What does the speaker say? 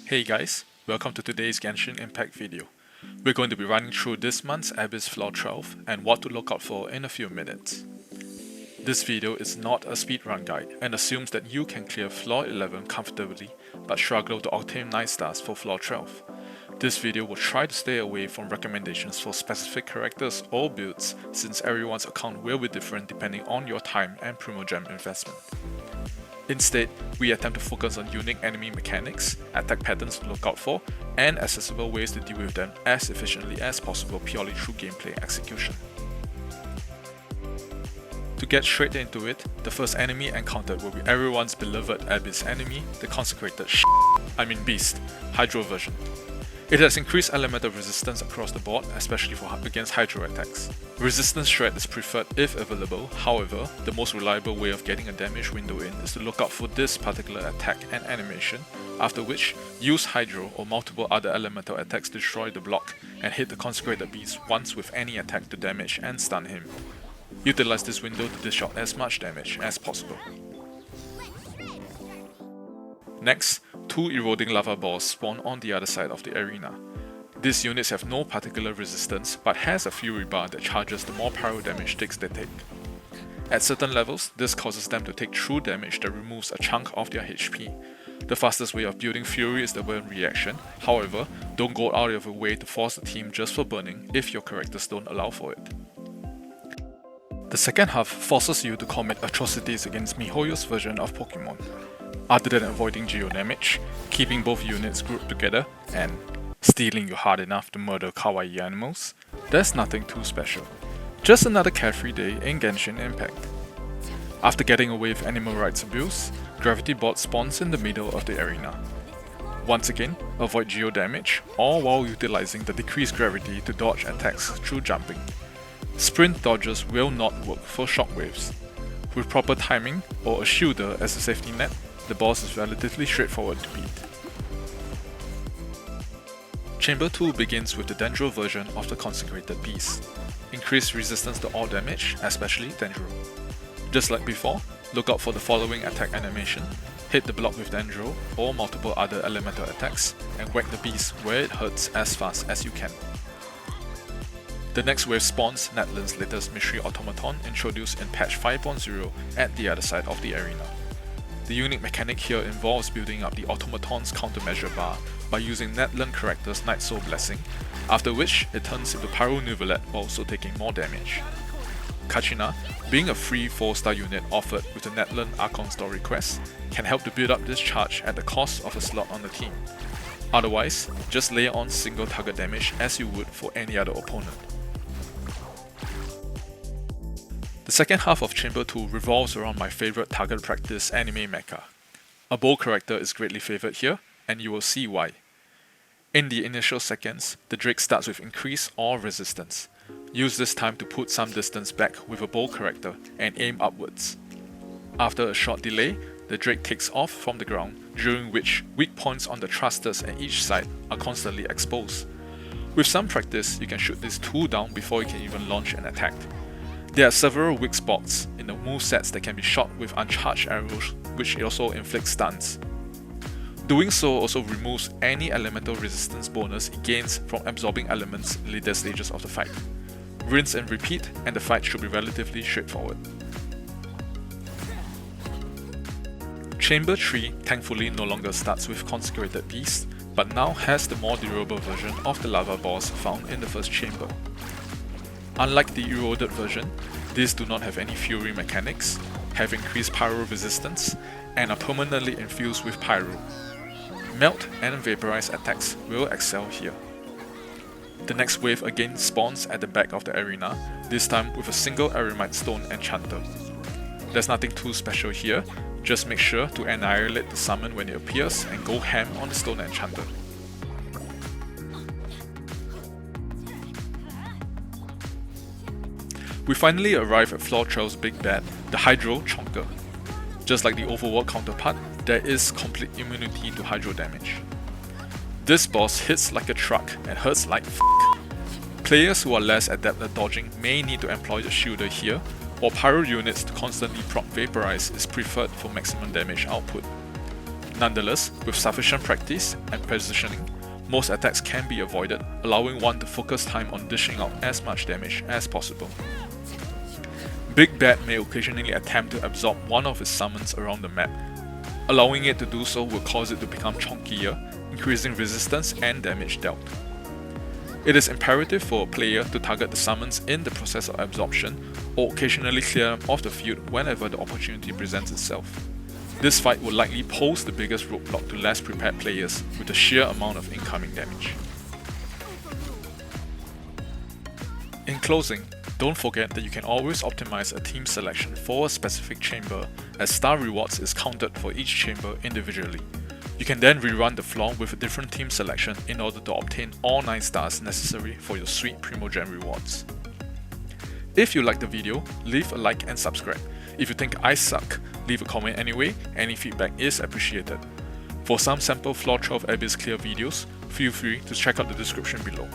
Hey guys, welcome to today's Genshin Impact video. We're going to be running through this month's Abyss Floor 12 and what to look out for in a few minutes. This video is not a speedrun guide and assumes that you can clear Floor 11 comfortably but struggle to obtain 9 stars for Floor 12. This video will try to stay away from recommendations for specific characters or builds since everyone's account will be different depending on your time and Primogem investment. Instead, we attempt to focus on unique enemy mechanics, attack patterns to look out for, and accessible ways to deal with them as efficiently as possible purely through gameplay execution. To get straight into it, the first enemy encountered will be everyone's beloved Abyss enemy, the consecrated beast, Hydro version. It has increased elemental resistance across the board, especially against Hydro attacks. Resistance Shred is preferred if available, however, the most reliable way of getting a damage window in is to look out for this particular attack and animation, after which, use Hydro or multiple other elemental attacks to destroy the block and hit the consecrated beast once with any attack to damage and stun him. Utilize this window to dish out as much damage as possible. Next, 2 eroding lava balls spawn on the other side of the arena. These units have no particular resistance but has a fury bar that charges the more pyro damage ticks they take. At certain levels, this causes them to take true damage that removes a chunk of their HP. The fastest way of building fury is the burn reaction, however, don't go out of your way to force the team just for burning if your characters don't allow for it. The second half forces you to commit atrocities against MiHoYo's version of Pokemon. Other than avoiding geo damage, keeping both units grouped together, and stealing your heart enough to murder kawaii animals, there's nothing too special. Just another carefree day in Genshin Impact. After getting away with animal rights abuse, Gravity Bot spawns in the middle of the arena. Once again, avoid geo damage, all while utilizing the decreased gravity to dodge attacks through jumping. Sprint dodges will not work for shockwaves. With proper timing or a shielder as a safety net, the boss is relatively straightforward to beat. Chamber 2 begins with the Dendro version of the Consecrated Beast. Increased resistance to all damage, especially Dendro. Just like before, look out for the following attack animation, hit the block with Dendro or multiple other elemental attacks, and whack the beast where it hurts as fast as you can. The next wave spawns Natlan's latest Mystery Automaton introduced in patch 5.0 at the other side of the arena. The unique mechanic here involves building up the automaton's countermeasure bar by using Natlan character's Night Soul Blessing, after which it turns into Pyro Nuvolette while also taking more damage. Kachina, being a free 4-star unit offered with the Natlan Archon story quest, can help to build up this charge at the cost of a slot on the team. Otherwise, just lay on single target damage as you would for any other opponent. The second half of Chamber 2 revolves around my favorite target practice anime mecha. A bow character is greatly favored here, and you will see why. In the initial seconds, the Drake starts with increase or resistance. Use this time to put some distance back with a bow character and aim upwards. After a short delay, the Drake takes off from the ground, during which weak points on the thrusters at each side are constantly exposed. With some practice, you can shoot these 2 down before you can even launch an attack. There are several weak spots in the movesets that can be shot with uncharged arrows, which also inflict stuns. Doing so also removes any elemental resistance bonus it gains from absorbing elements in later stages of the fight. Rinse and repeat, and the fight should be relatively straightforward. Chamber 3 thankfully no longer starts with Consecrated Beast, but now has the more durable version of the lava balls found in the first chamber. Unlike the eroded version, these do not have any fury mechanics, have increased pyro resistance, and are permanently infused with pyro. Melt and vaporize attacks will excel here. The next wave again spawns at the back of the arena, this time with a single Aramite Stone Enchanter. There's nothing too special here, just make sure to annihilate the summon when it appears and go ham on the Stone Enchanter. We finally arrive at Floor 12's big bad, the Hydro Chonker. Just like the overworld counterpart, there is complete immunity to Hydro damage. This boss hits like a truck and hurts like f***. Players who are less adept at dodging may need to employ the shielder here, or pyro units to constantly proc vaporize is preferred for maximum damage output. Nonetheless, with sufficient practice and positioning, most attacks can be avoided, allowing one to focus time on dishing out as much damage as possible. Big Bad may occasionally attempt to absorb one of its summons around the map. Allowing it to do so will cause it to become chunkier, increasing resistance and damage dealt. It is imperative for a player to target the summons in the process of absorption, or occasionally clear them off the field whenever the opportunity presents itself. This fight will likely pose the biggest roadblock to less prepared players with the sheer amount of incoming damage. In closing, don't forget that you can always optimize a team selection for a specific chamber, as star rewards is counted for each chamber individually. You can then rerun the floor with a different team selection in order to obtain all 9 stars necessary for your sweet Primogen rewards. If you liked the video, leave a like and subscribe. If you think I suck, leave a comment anyway, any feedback is appreciated. For some sample Floor 12 Abyss clear videos, feel free to check out the description below.